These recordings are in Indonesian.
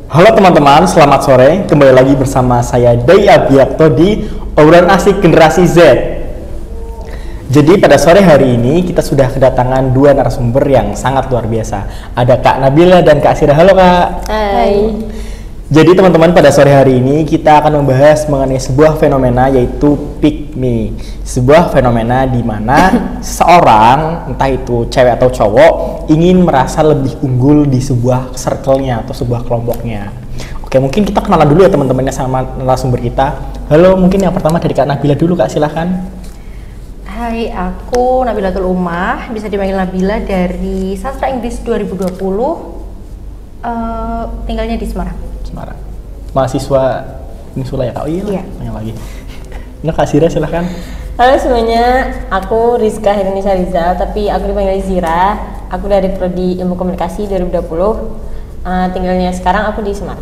Halo teman-teman, selamat sore. Kembali lagi bersama saya Dai Abiakto di obrolan asik generasi Z. Jadi pada sore hari ini kita sudah kedatangan dua narasumber yang sangat luar biasa. Ada Kak Nabila dan Kak Sira. Halo Kak. Hai. Jadi teman-teman, pada sore hari ini kita akan membahas mengenai sebuah fenomena, yaitu pick me. Sebuah fenomena di mana seseorang, entah itu cewek atau cowok, ingin merasa lebih unggul di sebuah circle-nya atau sebuah kelompoknya. Oke, mungkin kita kenalan dulu ya teman-temannya sama narasumber kita. Halo, mungkin yang pertama dari Kak Nabila dulu, Kak, silahkan. Hai, aku Nabilatul Ummah, bisa dipanggil Nabila, dari Sastra Inggris 2020, tinggalnya di Semarang. Semarang. Mahasiswa Unisula ya Kak? Oh iya, tanya lagi. Nah Kak Sira silahkan. Halo semuanya, aku Rizka Indonesia Rizal, tapi aku dipanggil Zira. Aku dari Prodi Ilmu Komunikasi 2020. Tinggalnya sekarang aku di Semarang.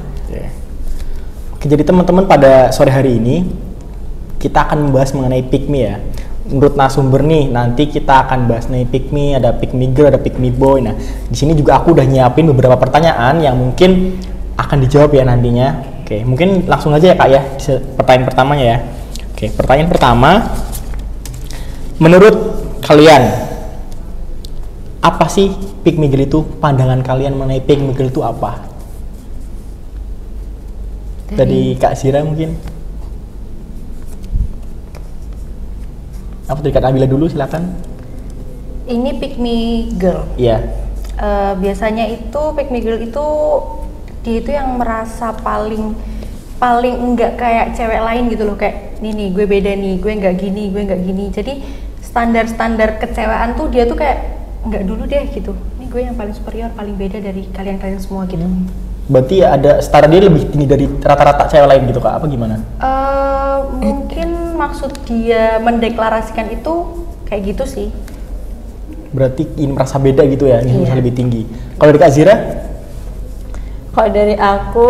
Oke, jadi teman-teman, pada sore hari ini kita akan membahas mengenai pick me ya. Menurut narasumber nih, nanti kita akan bahas mengenai pick me, ada pick me girl, ada pick me boy. Nah, di sini juga aku udah nyiapin beberapa pertanyaan yang mungkin akan dijawab ya nantinya. Oke, mungkin langsung aja ya Kak ya, pertanyaan pertamanya ya. Oke, pertanyaan pertama, menurut kalian apa sih pick me girl itu? Pandangan kalian mengenai pick me girl itu apa? Dari Kak Zira mungkin. Apa dari Kak Nabila dulu, silakan. Ini pick me girl. Iya. Biasanya itu pick me girl itu dia itu yang merasa paling enggak kayak cewek lain gitu loh, kayak nih gue beda nih, gue nggak gini. Jadi standar kecewean tuh dia tuh kayak nggak dulu deh gitu. Nih gue yang paling superior, paling beda dari kalian semua gitu. Berarti ada setara dia lebih tinggi dari rata-rata cewek lain gitu Kak? Apa gimana? Mungkin maksud dia mendeklarasikan itu kayak gitu sih. Berarti ingin merasa beda gitu ya, ingin merasa lebih tinggi. Kalau dari Kak Zira? Kalau dari aku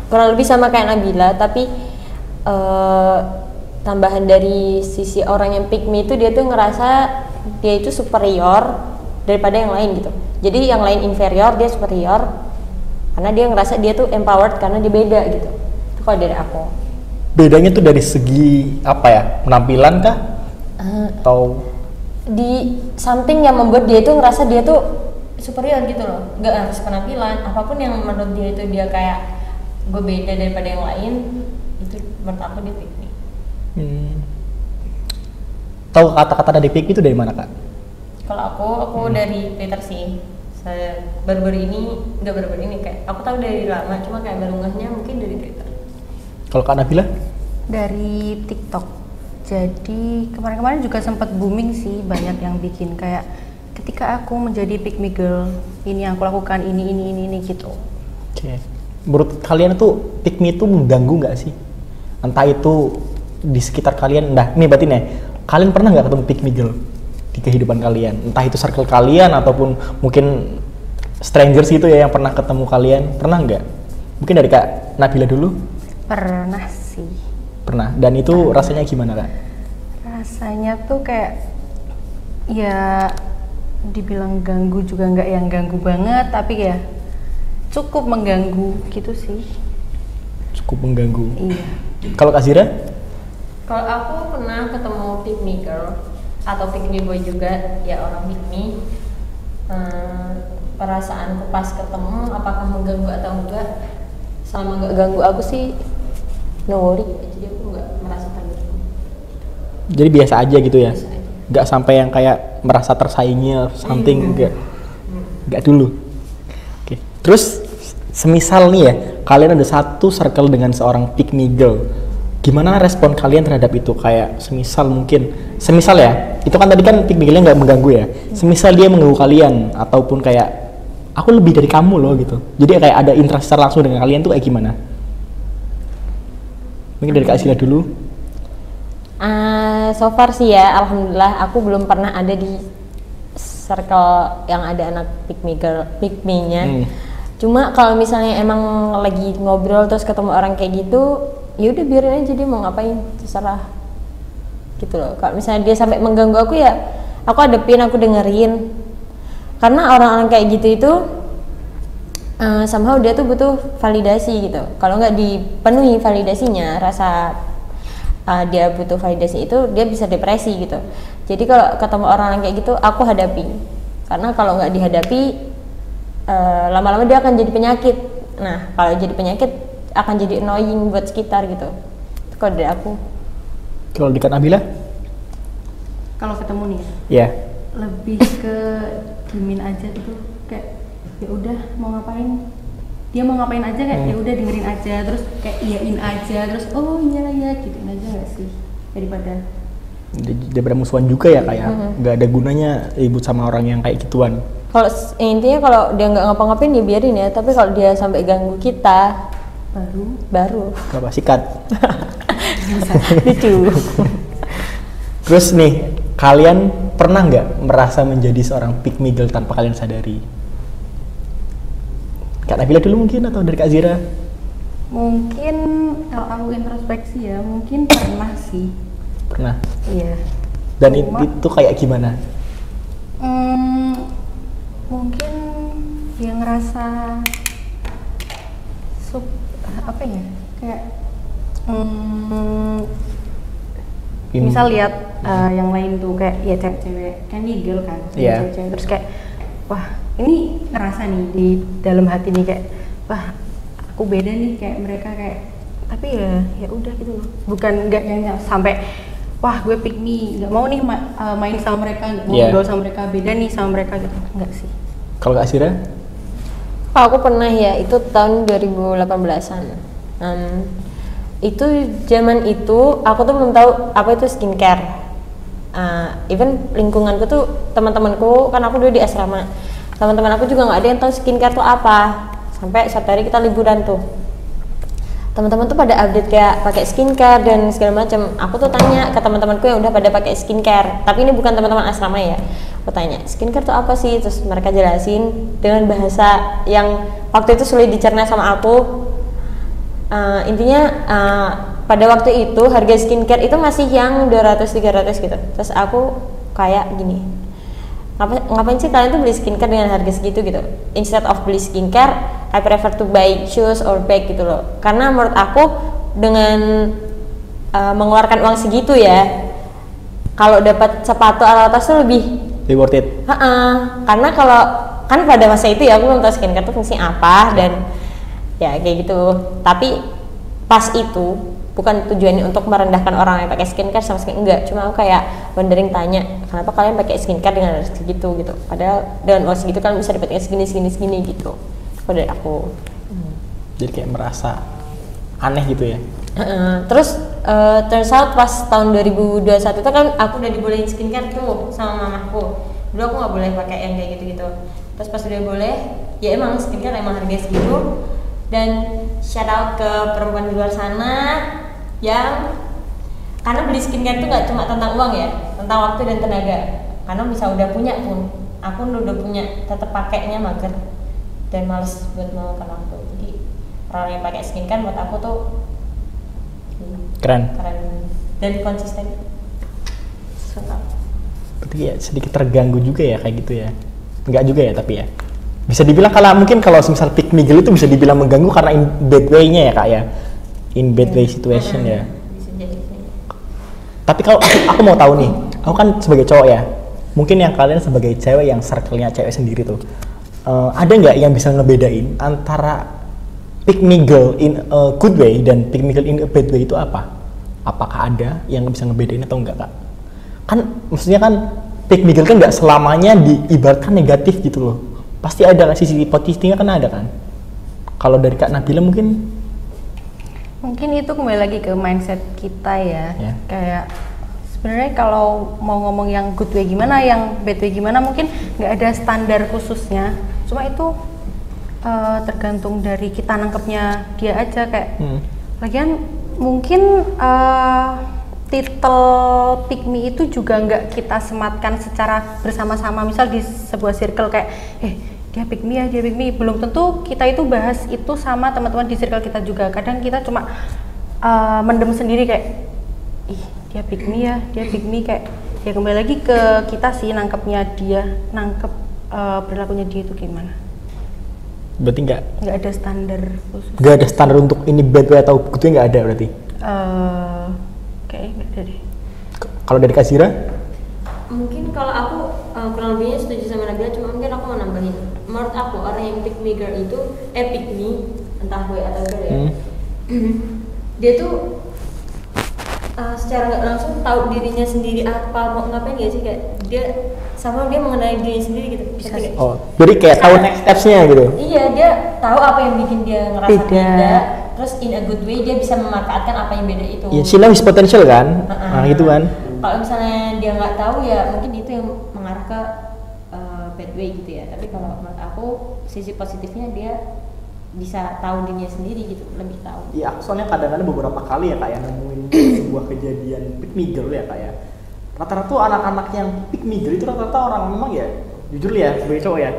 kurang lebih sama kayak Nabila, tapi tambahan dari sisi orang yang pick me itu, dia tuh ngerasa dia itu superior daripada yang lain gitu. Jadi yang lain inferior, dia superior karena dia ngerasa dia tuh empowered karena dia beda gitu. Itu kalau dari aku. Bedanya tuh dari segi apa ya? Penampilan kah? Atau di something yang membuat dia itu ngerasa dia tuh superior gitu loh. Nggak harus penampilan, apapun yang menurut dia itu dia kayak gue beda daripada yang lain, itu menurut aku dia pick me. Tahu kata-kata dari pick me itu dari mana Kak? Kalau aku dari Twitter sih. Saya baru-baru ini kayak aku tahu dari lama, cuma kayak baru ngehnya mungkin dari Twitter. Kalau Kak Nabila? Dari TikTok. Jadi kemarin-kemarin juga sempat booming sih, banyak yang bikin kayak ketika aku menjadi pick me girl, ini yang aku lakukan, ini gitu. Oke. Menurut kalian tuh pick me itu mengganggu nggak sih? Entah itu di sekitar kalian, nih berarti nih, kalian pernah nggak ketemu pick me girl di kehidupan kalian? Entah itu circle kalian ataupun mungkin strangers gitu ya yang pernah ketemu kalian, pernah nggak? Mungkin dari Kak Nabila dulu. Pernah sih. Pernah. Dan itu rasanya gimana Kak? Rasanya tuh kayak ya dibilang ganggu juga nggak yang ganggu banget, tapi ya cukup mengganggu gitu sih. Cukup mengganggu. Iya. Kalau Kak Zira? Kalau aku pernah ketemu pick me girl atau pick me boy juga, ya orang pick me. Perasaanku pas ketemu apakah mengganggu atau enggak, selama nggak ganggu aku sih no worry, jadi aku nggak merasa terganggu. Jadi biasa aja gitu ya? Biasa aja. Nggak sampai yang kayak merasa tersaingi something, nggak dulu. Oke. Terus semisal nih ya, kalian ada satu circle dengan seorang pick me girl, gimana respon kalian terhadap itu? Kayak semisal ya, itu kan tadi kan pick me girlnya nggak mengganggu ya, semisal dia mengganggu kalian ataupun kayak aku lebih dari kamu loh gitu, jadi kayak ada interest langsung dengan kalian tuh kayak gimana? Mungkin dari Kak Sila dulu. So far sih ya, alhamdulillah aku belum pernah ada di circle yang ada anak pick me nya. Cuma kalau misalnya emang lagi ngobrol terus ketemu orang kayak gitu, ya udah biarin aja, dia mau ngapain terserah gitu loh. Kalau misalnya dia sampai mengganggu aku, ya aku hadepin, aku dengerin. Karena orang-orang kayak gitu itu somehow dia tuh butuh validasi gitu. Kalau nggak dipenuhi validasinya, rasa dia butuh validasi itu, dia bisa depresi gitu. Jadi kalau ketemu orang yang kayak gitu, aku hadapi. Karena kalau nggak dihadapi, lama-lama dia akan jadi penyakit. Nah, kalau jadi penyakit akan jadi annoying buat sekitar gitu. Itu kalau dari aku. Kalau di Kak Nabila? Kalau ketemu nih Ya. lebih ke diemin aja gitu, kayak ya udah mau ngapain, dia mau ngapain aja kayak ya udah dengerin aja, terus kayak iyain aja, terus oh iya ya gituin aja nggak sih, daripada musuhan juga ya, kayak nggak ada gunanya ribut sama orang yang kayak gituan. Kalau intinya kalau dia nggak ngapa-ngapain ya biarin ya, tapi kalau dia sampai ganggu kita baru Gak apa, sikat. lucu. Terus nih, kalian pernah nggak merasa menjadi seorang pick me girl tanpa kalian sadari? Kak Nabila dulu mungkin, atau dari Kak Zira? Mungkin kalau aku introspeksi ya, mungkin pernah sih. Pernah? Iya. Dan itu kayak gimana? Mungkin dia ngerasa apa ya, kayak misal lihat yang lain tuh kayak ya cewek-cewek kan girl kan, cewek-cewek, terus kayak wah ini ngerasa nih di dalam hati nih kayak wah aku beda nih kayak mereka, kayak tapi ya udah gitu loh, bukan nggak yang sampai wah gue pick me, nggak mau nih main sama mereka, nggak mau ngobrol sama mereka, beda nih sama mereka gitu, nggak sih. Kalau Kak Zira? Oh, aku pernah ya, itu tahun 2018an. Itu zaman itu aku tuh belum tahu apa itu skincare. Even lingkunganku tuh, teman-temanku, kan aku dulu di asrama, teman-teman aku juga nggak ada yang tahu skincare tuh apa. Sampai satu hari kita liburan tuh, teman-teman tuh pada update kayak pakai skincare dan segala macam. Aku tuh tanya ke teman-temanku yang udah pada pakai skincare, tapi ini bukan teman-teman asrama ya. Aku tanya, skincare tuh apa sih? Terus mereka jelasin dengan bahasa yang waktu itu sulit dicerna sama aku. Intinya pada waktu itu harga skincare itu masih yang 200-300 gitu. Terus aku kayak gini, ngapain sih kalian tuh beli skincare dengan harga segitu gitu? Instead of beli skincare, I prefer to buy shoes or bag gitu loh. Karena menurut aku dengan mengeluarkan uang segitu ya, kalau dapat sepatu atau tas tuh lebih worth it. Karena kalau kan pada masa itu ya aku belum tahu skincare tuh fungsinya apa dan ya kayak gitu. Tapi pas itu bukan tujuannya untuk merendahkan orang yang pakai skincare sama sekali enggak, cuma aku kayak wondering, tanya kenapa kalian pakai skincare dengan harga segitu gitu, padahal dengan uang segitu kan bisa dapatnya segini gitu. Kalau dari aku jadi kayak merasa aneh gitu ya. Terus turns out pas tahun 2021 itu kan aku udah dibolehin skincare tuh sama mamaku. Dulu aku nggak boleh pakai yang kayak gitu-gitu. Terus pas udah boleh, ya emang skincare emang harga segitu. Dan shout out ke perempuan di luar sana yang karena beli skincare itu nggak cuma tentang uang ya, tentang waktu dan tenaga. Karena bisa udah punya pun, aku udah punya, tetap pakainya mager dan males buat meluangkan waktu. Jadi orang yang pakai skincare buat aku tuh keren dan konsisten. Suka. Berarti ya sedikit terganggu juga ya kayak gitu ya? Enggak juga ya, tapi ya bisa dibilang kalau misal pick me girl itu bisa dibilang mengganggu karena in bad way-nya ya Kak ya, in bad way situation ya. Bisa jadi. Tapi kalau aku mau tahu nih, aku kan sebagai cowok ya, mungkin yang kalian sebagai cewek yang circle-nya cewek sendiri tuh, ada nggak yang bisa ngebedain antara pick me girl in a good way dan pick me girl in a bad way itu apa? Apakah ada yang bisa ngebedain atau enggak Kak? Kan maksudnya kan pick me girl kan nggak selamanya diibaratkan negatif gitu loh. Pasti ada sisi positifnya kan, ada kan? Kalau dari Kak Nabila mungkin itu kembali lagi ke mindset kita ya. Kayak sebenarnya kalau mau ngomong yang good way gimana, yang bad way gimana, mungkin nggak ada standar khususnya. Cuma itu tergantung dari kita nangkepnya dia aja kayak. Lagian mungkin title pick me itu juga nggak kita sematkan secara bersama-sama. Misal di sebuah circle kayak dia pick me ya, dia pick me, belum tentu kita itu bahas itu sama teman-teman di circle kita juga. Kadang kita cuma mendem sendiri kayak dia pick me ya, dia pick me, kayak ya kembali lagi ke kita sih nangkepnya dia, nangkep perilakunya dia itu gimana. Berarti nggak ada standar khusus. nggak ada standar untuk ini bad way atau good way, nggak ada berarti. Kayaknya nggak ada deh. Kalau dari Kak Zira? Mungkin kalau aku kurang lebihnya setuju sama Nabila, cuma mungkin aku mau nambahin. Menurut aku orang yang pick me girl itu pick me, entah boy atau girl ya. Dia tuh secara nggak langsung tahu dirinya sendiri apa mau ngapain gak sih, kayak dia mengenali dirinya sendiri gitu. Bisa Ngerti sih. nggak? Oh, jadi kayak tahu next steps-nya gitu. Iya, dia tahu apa yang bikin dia ngerasa Beda. beda. Terus in a good way dia bisa memanfaatkan apa yang beda itu. Ya, she knows his potential kan? Nah, gitu kan. Kalau misalnya dia nggak tahu ya mungkin itu yang mengarah ke bad way gitu ya. Tapi kalau menurut aku sisi positifnya dia bisa tahu dirinya sendiri gitu, lebih tahu. Iya, aku soalnya kadang-kadang beberapa kali ya kayak nemuin sebuah kejadian pick me girl ya kayak rata-rata tuh anak-anak yang pick me girl itu rata-rata orang memang ya jujur ya sebagai cowok ya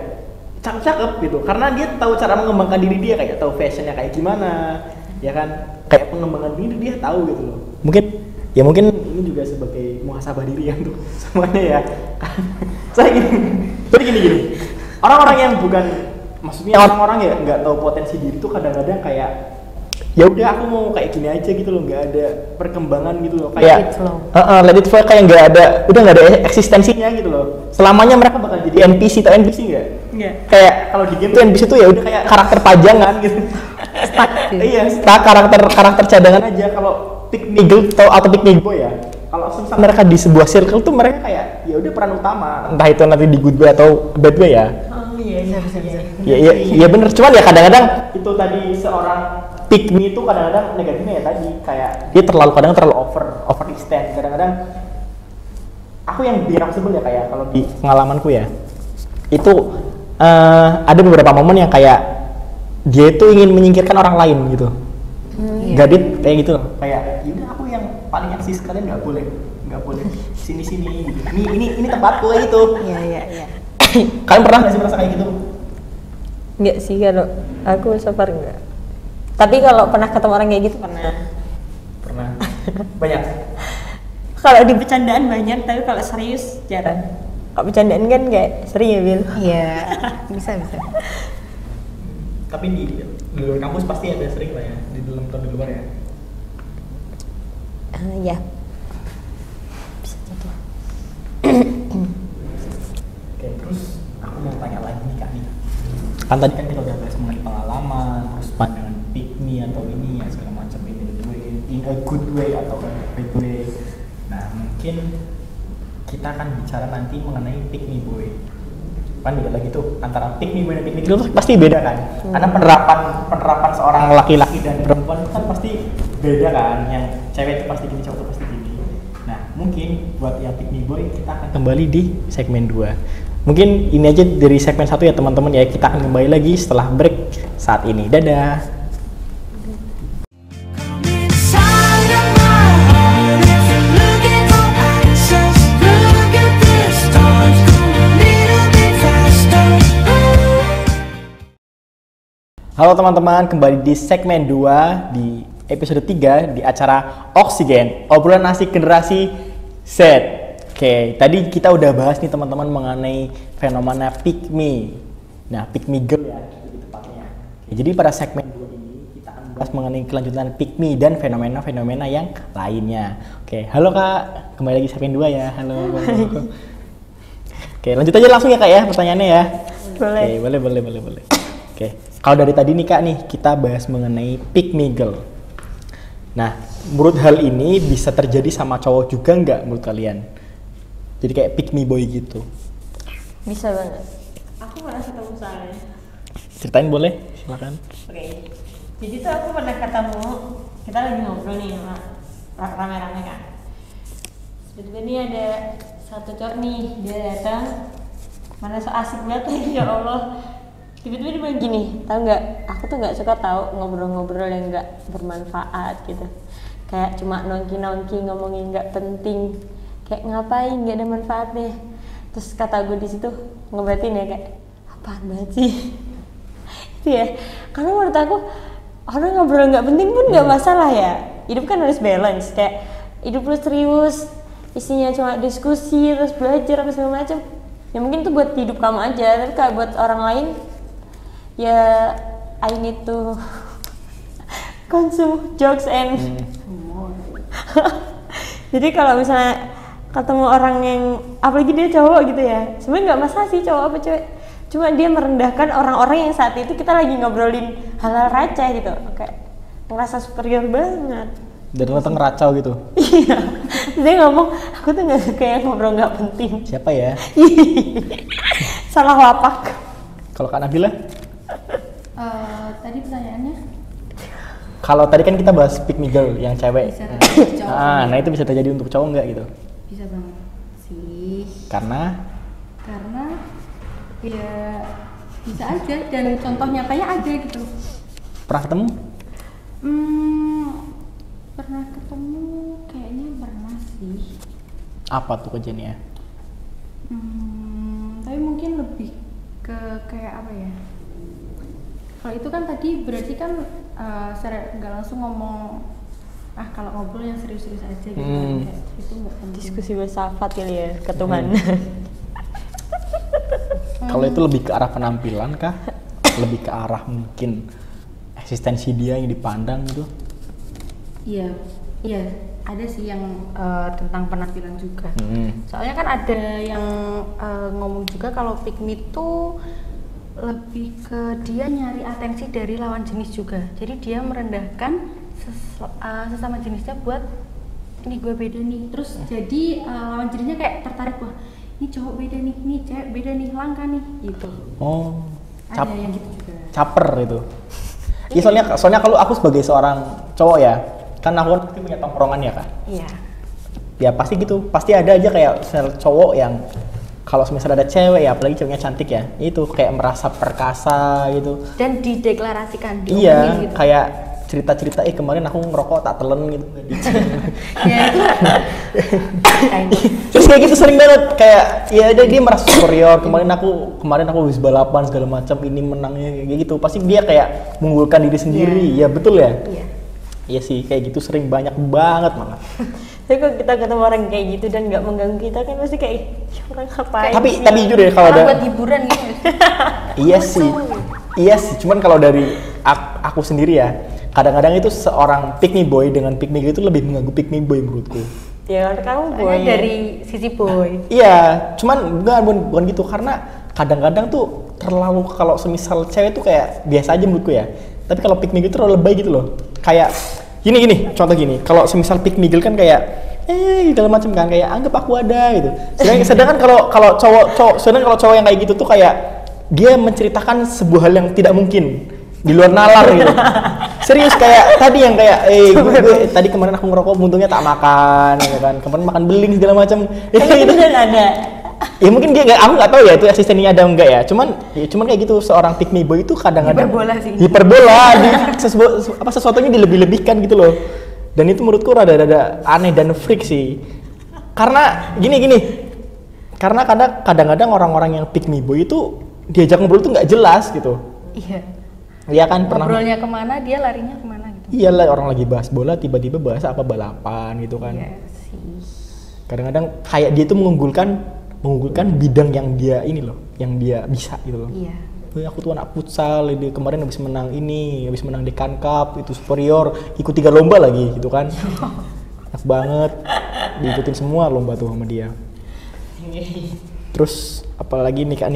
cakep-cakep gitu karena dia tahu cara mengembangkan diri dia, kayak tahu fashionnya kayak gimana ya kan, kayak pengembangan diri dia tahu gitu loh. Mungkin ini juga sebagai muhasabah diri ya untuk semuanya ya. Saya gini orang-orang yang bukan, maksudnya orang-orang ya nggak tahu potensi diri tuh kadang-kadang kayak ya udah aku mau kayak gini aja gitu loh, nggak ada perkembangan gitu loh, kayak Let it flow. let it flow, kayak nggak ada eksistensinya gitu loh. Selamanya mereka bakal jadi NPC atau NPC nggak? Nggak. Kayak kalau di game tuh NPC tuh ya udah kayak karakter pajangan gitu. Stuck. Iya, karakter cadangan aja. Kalau pick me girl atau pick me boy ya, kalau semisal mereka di sebuah circle tuh mereka kayak ya udah peran utama, entah itu nanti di good way atau bad way ya. Oh iya, bisa. Iya bener, cuman ya kadang-kadang itu tadi seorang pick me itu kadang-kadang negatifnya ya tadi kayak dia terlalu overextend. Kadang-kadang aku yang bikin aku sebel ya kayak kalau di pengalamanku ya itu ada beberapa momen yang kayak dia itu ingin menyingkirkan orang lain gitu. Gadit kayak gitu loh, kayak yaudah aku yang paling eksis, kalian nggak boleh sini gitu. Ini tempatku kayak gitu. Iya. Kalian pernah nggak sih merasa kayak gitu? Enggak sih, kalau aku so far enggak. Tapi kalau pernah ketemu orang kayak gitu pernah. Banyak. Kalau di bercandaan banyak, tapi kalau serius jarang. Kalau bercandaan kan kayak sering ya, Bil. Iya. Bisa. Tapi di luar kampus pasti ada sering lah ya, di dalam atau di luar ya. Ya. Bisa jadi. Oke, terus aku mau tanya lagi nih Kak nih. Kan tadi kan kita udah bahas mengenai pengalaman, terus pandangan pick me atau ini ya segala macam, in a good way atau in a bad way. Nah, mungkin kita akan bicara nanti mengenai pick me boy. Kan beda lagi tuh antara pick me boy dan pick me girl tuh pasti beda kan? Karena penerapan seorang laki-laki dan perempuan itu kan pasti beda kan. Yang cewek itu pasti gini, cowok itu pasti gini. Nah, mungkin buat yang pick me boy kita akan kembali di segmen 2. Mungkin ini aja dari segmen 1 ya teman-teman ya. Kita akan kembali lagi setelah break saat ini. Dadah. Halo teman-teman, kembali di segmen 2 di episode 3 di acara Oksigen, obrolan asik generasi Z. Oke, tadi kita udah bahas nih teman-teman mengenai fenomena pick me. Nah, pick me girl ya, lebih tepatnya. Oke, jadi pada segmen 2 ini kita akan bahas mengenai kelanjutan pick me dan fenomena-fenomena yang lainnya. Oke, halo Kak, kembali lagi segmen 2 ya. Halo. Oke, lanjut aja langsung ya Kak ya pertanyaannya ya. Boleh. Oke, boleh. Oke, kalau dari tadi nih Kak nih, kita bahas mengenai pick me girl. Nah, menurut hal ini bisa terjadi sama cowok juga nggak menurut kalian? Jadi kayak pick me boy gitu. Bisa banget. Aku pernah ketemu soalnya. Ceritain boleh? Silakan. Oke. Jadi tuh aku pernah ketemu, kita lagi ngobrol nih sama rame-rame kan. Tiba-tiba nih ada satu cowok nih, dia datang, mana so asik banget lagi ya Allah. Tiba-tiba dia bilang gini, tahu nggak? Aku tuh nggak suka tahu ngobrol-ngobrol yang nggak bermanfaat gitu. Kayak cuma nongki-nongki ngomongin nggak penting. Kayak ngapain nggak ada manfaatnya. Terus kata gue di situ ngobatin ya kayak apaan banget sih. Itu ya. Karena menurut aku orang ngobrol nggak penting pun nggak masalah ya. Hidup kan harus balance. Kayak hidup lu serius, isinya cuma diskusi terus belajar apa segala macam. Ya mungkin tuh buat hidup kamu aja. Tapi kalau buat orang lain ya I need to consume jokes and jadi kalau misalnya ketemu orang yang apalagi dia cowok gitu ya, sebenarnya nggak masalah sih cowok apa cewek, cuma dia merendahkan orang-orang yang saat itu kita lagi ngobrolin hal-hal receh gitu, kayak ngerasa superior banget Dan datang ngeracau gitu. iya, dia ngomong aku tuh nggak suka yang ngobrol nggak penting. Siapa ya? Salah lapak. Kalau Kak Nabila? Tadi pertanyaannya? Kalau tadi kan kita bahas pick me girl yang cewek. Bisa terjadi cowok. Nah itu bisa terjadi untuk cowok nggak gitu? Bisa banget sih. Karena Ya bisa aja, dan contoh nyatanya ada gitu. pernah ketemu? Pernah ketemu, kayaknya pernah sih. Apa tuh kejadiannya? Tapi mungkin lebih ke kayak apa ya? Kalau itu kan tadi berarti kan secara nggak langsung ngomong, kalau ngobrol yang serius-serius aja gitu kan, kayak itu nggak penting. Diskusi filsafat kali ya ke Tuhan. Kalau itu lebih ke arah penampilan kah? Lebih ke arah mungkin eksistensi dia yang dipandang gitu? Iya, ada sih yang tentang penampilan juga. Soalnya kan ada yang ngomong juga kalau pick me tuh lebih ke dia nyari atensi dari lawan jenis juga. Jadi dia merendahkan sesama jenisnya buat ini gue beda nih. Terus jadi lawan jenisnya kayak tertarik, wah ini cowok beda nih, ini cewek beda nih, langka nih gitu. Oh, Ada yang gitu juga. caper itu. Iya soalnya kalau aku sebagai seorang cowok ya, kan aku kan pasti punya tongkrongan ya kan. Iya. Ya pasti gitu, pasti ada aja kayak cowok yang kalau misalnya ada cewek ya, apalagi ceweknya cantik ya, itu kayak merasa perkasa gitu. Dan dideklarasikan, Iya, gitu. kayak cerita-cerita, kemarin aku ngerokok tak telen gitu. Ya itu. Terus kayak gitu sering banget, kayak ya dia merasa superior. Kemarin aku habis balapan segala macam, ini menangnya kayak gitu. Pasti dia kayak mengunggulkan diri sendiri. Ya betul ya? Iya. Iya sih, kayak gitu sering banget malah. Tapi kalau kita ketemu orang kayak gitu dan nggak mengganggu kita kan pasti kayak orang ngapain? Tapi jujur ya kalau Orang buat hiburan gitu. Iya sih. Cuman kalau dari aku sendiri ya, kadang-kadang itu seorang pick me boy dengan pick me girl itu lebih mengganggu pick me boy menurutku. Ya kamu boy. Soalnya dari sisi boy. Iya, cuman bukan gitu, karena kadang-kadang tuh terlalu, kalau semisal cewek tuh kayak biasa aja menurutku ya. Tapi kalau pick me girl tuh terlalu lebay gitu loh. Kayak gini, contoh gini. Kalau semisal pick me girl kan kayak segala macam kan, kayak anggap aku ada gitu. Sedangkan kalau cowok yang kayak gitu tuh kayak dia menceritakan sebuah hal yang tidak mungkin di luar nalar gitu. Serius, kayak tadi yang kayak gue tadi kemarin aku ngerokok, untungnya tak makan ya kan. Kemarin makan beling segala macam. Itu dan ada. Ya mungkin aku nggak tahu ya itu asistennya ada enggak ya. Cuman kayak gitu, seorang pick me boy itu kadang-kadang hiperbola sesuatunya dilebih-lebihkan gitu loh. Dan itu menurutku rada-rada aneh dan freak sih. Karena gini. Karena kadang-kadang orang-orang yang pick me boy itu diajak ngobrol tuh nggak jelas gitu. Iya. Iya kan, pernah ngobrolnya kemana, dia larinya kemana gitu. Iya lah, orang lagi bahas bola tiba-tiba bahas apa balapan gitu kan. Iya sih. Kadang-kadang kayak dia tuh mengunggulkan bidang yang dia ini loh, yang dia bisa gitu loh. Iya. Aku tuh anak futsal, dia kemarin habis menang Dekan Cup, itu superior, ikut 3 lomba lagi gitu kan. Enak banget, diikutin semua lomba tuh sama dia. Terus apalagi nih Kak,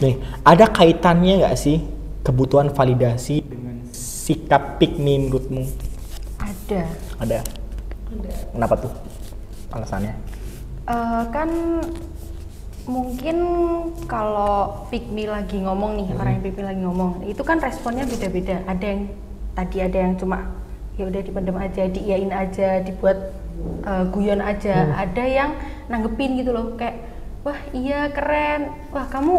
nih ada kaitannya nggak sih kebutuhan validasi dengan sikap pick me menurutmu? Ada. Kenapa tuh alasannya? Kan mungkin kalau pick me lagi ngomong nih, orang yang pick me lagi ngomong, itu kan responnya beda-beda. Ada yang cuma ya udah dipendam aja, diiyain aja, dibuat guyon aja. Ada yang nanggepin gitu loh, kayak wah iya keren, wah kamu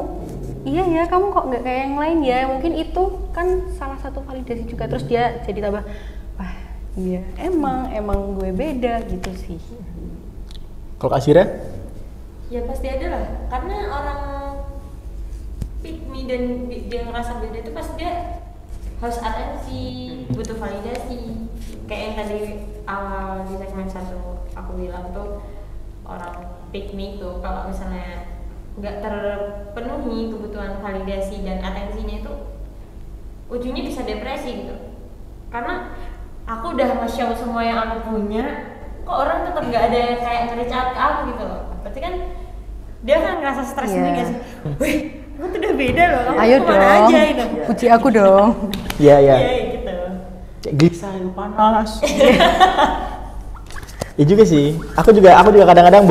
iya ya, kamu kok nggak kayak yang lain ya. Mungkin itu kan salah satu validasi juga. Terus dia jadi tambah, wah iya emang gue beda gitu sih. Kalau Kak Syira? Ya pasti ada lah, karena orang pick me dan dia ngerasa beda itu pasti dia harus atensi, butuh validasi. Kayak yang tadi awal di segmen 1 aku bilang tuh, orang pick me tuh kalau misalnya nggak terpenuhi kebutuhan validasi dan atensinya itu ujungnya bisa depresi gitu. Karena aku udah nge-show semua yang aku punya, kok orang tetap nggak ada yang kayak nge-reach out ke aku gitu loh. Berarti kan dia kan ngerasa stres sendiri gak sih? Wih, aku tuh udah beda loh, kamu Ayo kemana dong, aja gitu. puji aku dong. Iya, iya. Iya gitu. Kayak Glisa itu panas. Ya juga sih. Aku juga kadang-kadang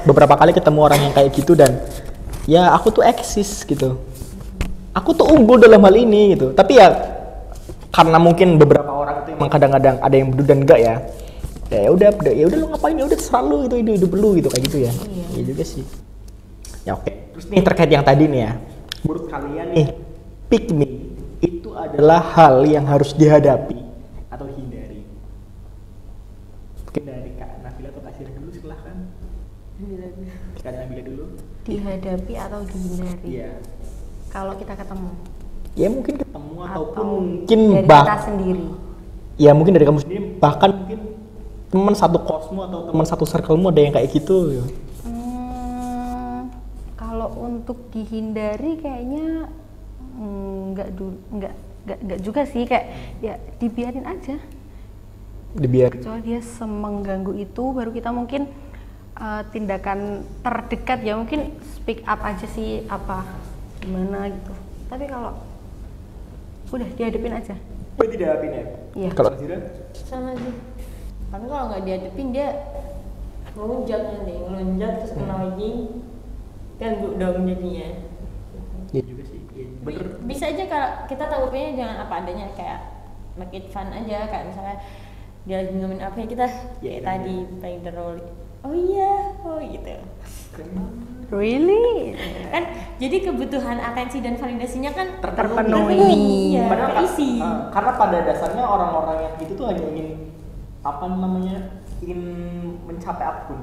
beberapa kali ketemu orang yang kayak gitu dan ya aku tuh eksis gitu. Aku tuh unggul dalam hal ini gitu. Tapi ya karena mungkin beberapa orang itu emang kadang-kadang ada yang bedu dan enggak ya. Ya udah lu ngapain, ya udah terserah lu, itu hidup lu gitu, kayak gitu ya. Iya juga sih. Ya oke. Terus nih terkait yang tadi nih ya. Menurut kalian nih, pick me itu adalah hal yang harus dihadapi atau hindari? Mungkin dari Kak Nabila atau Kak Sira dulu, silahkan. Kak Nabila dulu. Dihadapi atau dihindari? Iya. Kalau kita ketemu. Ya mungkin ketemu ataupun Atau mungkin dari kita sendiri. Ya mungkin dari kamu sendiri, bahkan mungkin teman satu kosmu atau teman satu circlemu ada yang kayak gitu. Kalau untuk dihindari kayaknya nggak juga sih, kayak ya dibiarin aja. Dibiarin. Kecuali dia semengganggu itu, baru kita mungkin tindakan terdekat ya mungkin speak up aja sih, apa gimana gitu. Tapi kalau udah dihadapin aja. Berarti dihadapin ya? Iya. Kalau Zira? Sama sih. Karena kalau nggak dihadapin dia ngelunjak nanti, ngelunjak terus kena lagi, ganggu dong jadinya. Iya juga sih. Ya, bener. Bisa aja kalau kita tanggapnya jangan apa adanya, kayak make it fun aja, kayak misalnya dia lagi ngomongin apa ya kita kayak tadi playing the role. Oh iya, oh gitu. Really? Kan jadi kebutuhan atensi dan validasinya kan terpenuhi. Iya, Padahal terisi. karena pada dasarnya orang-orang yang gitu tuh hanya ingin ingin mencapai apapun,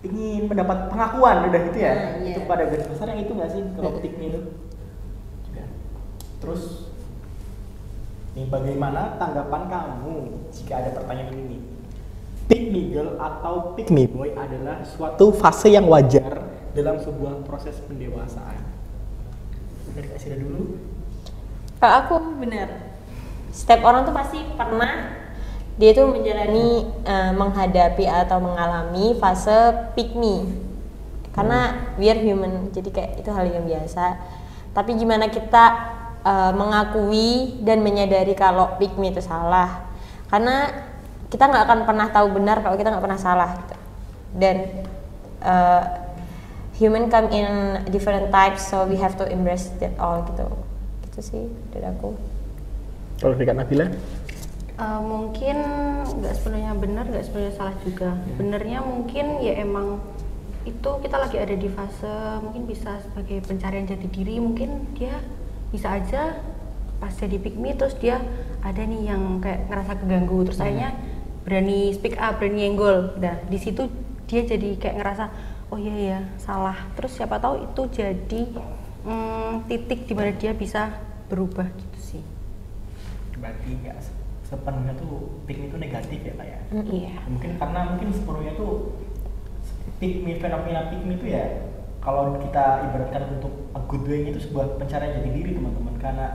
ingin mendapat pengakuan, udah gitu ya. Nah, iya. Itu pada garis besar yang itu nggak sih kalau petiknya itu. Terus nih, bagaimana tanggapan kamu jika ada pertanyaan ini? Pick me girl atau pick me boy adalah suatu fase yang wajar dalam sebuah proses pendewasaan. Dari Kak Sira dulu. Kalau aku benar. Setiap orang tuh pasti pernah dia tuh menjalani menghadapi atau mengalami fase pick me. Karena we are human, jadi kayak itu hal yang biasa. Tapi gimana kita mengakui dan menyadari kalau pick me itu salah. Karena kita nggak akan pernah tahu benar kalau kita nggak pernah salah gitu. Dan human come in different types, so we have to embrace that all gitu sih dari aku. Kalau dari Kak Nabila? Mungkin nggak sepenuhnya benar, nggak sepenuhnya salah juga. Benernya mungkin ya emang itu kita lagi ada di fase mungkin bisa sebagai pencarian jati diri, mungkin dia bisa aja pas jadi pick me terus dia ada nih yang kayak ngerasa keganggu, terus akhirnya berani speak up, berani nyenggol. Nah di situ dia jadi kayak ngerasa oh iya ya salah. Terus siapa tahu itu jadi titik di mana dia bisa berubah gitu sih. Berarti nggak sepenuhnya tuh pick me itu negatif ya Kak ya? Iya. Mungkin karena sepenuhnya tuh pick me, fenomena pick me itu ya kalau kita ibaratkan untuk a good way itu sebuah pencarian jati diri teman-teman. Karena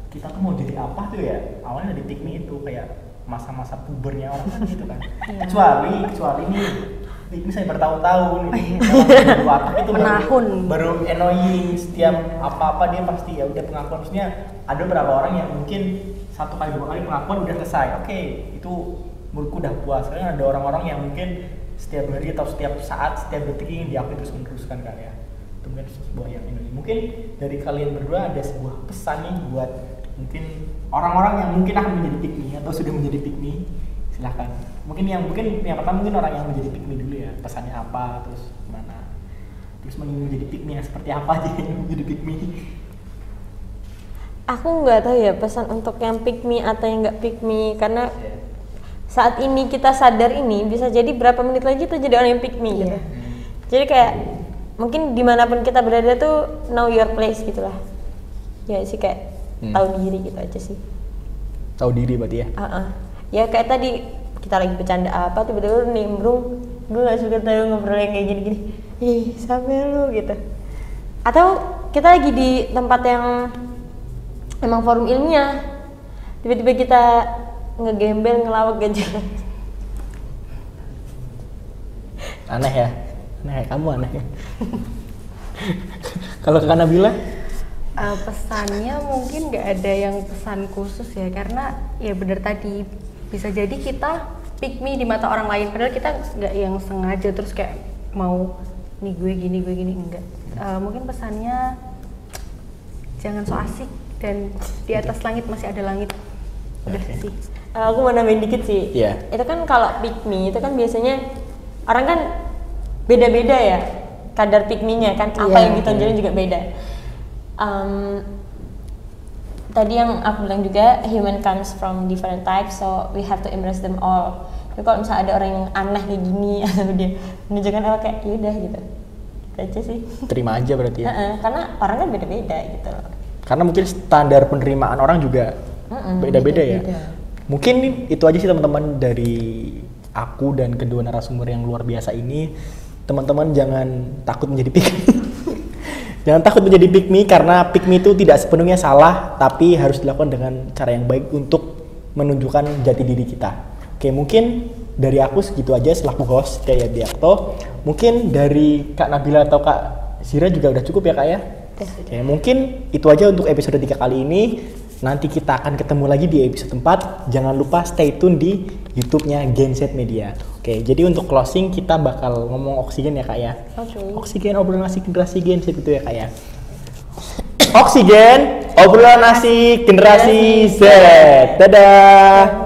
kita tuh mau jadi apa tuh ya awalnya dari pick me itu kayak masa-masa pubernya orang kan gitu kan. kecuali nih ini saya bertahun-tahun itu baru annoying, setiap apa-apa dia pasti ya udah pengakuan. Maksudnya ada beberapa orang yang mungkin 1 kali 2 kali pengakuan udah selesai, oke, itu menurutku udah puas. Karena ada orang-orang yang mungkin setiap hari atau setiap saat, setiap detik ingin diakui terus meneruskan kan ya. Itu mungkin sebuah yang annoying. Mungkin dari kalian berdua ada sebuah pesan nih buat mungkin orang-orang yang mungkin akan menjadi pick me atau sudah menjadi pick me, silahkan. Mungkin yang pertama mungkin orang yang menjadi pick me dulu ya, pesannya apa, terus gimana, terus menjadi pick me seperti apa aja yang menjadi pick me. Aku nggak tahu ya pesan untuk yang pick me atau yang nggak pick me, karena saat ini kita sadar ini bisa jadi berapa menit lagi kita jadi orang yang pick me gitu. Jadi kayak mungkin dimanapun kita berada tuh know your place gitulah. Ya sih kayak tahu diri gitu aja sih. Tahu diri berarti ya? Ya kayak tadi kita lagi bercanda apa tiba-tiba nimbrung, gue nggak suka tahu ngobrol yang kayak gini-gini. ih sampai lu gitu. Atau kita lagi di tempat yang emang forum ilmiah, tiba-tiba kita ngegembel ngelawak gak jelas. Aneh ya kamu aneh ya. Kalau ke Nabila? Pesannya mungkin nggak ada yang pesan khusus ya, karena ya benar tadi bisa jadi kita pick me di mata orang lain padahal kita nggak yang sengaja terus kayak mau nih gue gini enggak. Mungkin pesannya jangan so asik dan di atas langit masih ada langit. Udah sih. Aku mau nambahin dikit sih. Iya. Itu kan kalau pick me itu kan biasanya orang kan beda-beda ya kadar pick me-nya kan, apa yang ditonjolin juga beda. Tadi yang aku bilang juga human comes from different types, so we have to embrace them all. Tapi kalau misalnya ada orang yang aneh kayak gini atau dia menunjukkan apa kayak yaudah gitu, itu aja sih. Terima aja berarti ya. Karena orang kan beda-beda gitu. Karena mungkin standar penerimaan orang juga beda-beda ya. Mungkin itu aja sih teman-teman dari aku dan kedua narasumber yang luar biasa ini. Teman-teman jangan takut menjadi pick me. Jangan takut menjadi pick me karena pick me itu tidak sepenuhnya salah, tapi harus dilakukan dengan cara yang baik untuk menunjukkan jati diri kita. Oke, mungkin dari aku segitu aja selaku host kayak Biakto. Mungkin dari Kak Nabila atau Kak Zira juga udah cukup ya Kak ya? Oke, mungkin itu aja untuk episode 3 kali ini. Nanti kita akan ketemu lagi di episode 4. Jangan lupa stay tune di YouTube-nya Genset Media. Oke, jadi untuk closing kita bakal ngomong oksigen ya Kak ya. Oksigen obrolan asik generasi Genset gitu ya Kak ya. Oksigen obrolan asik generasi Z. Dadah.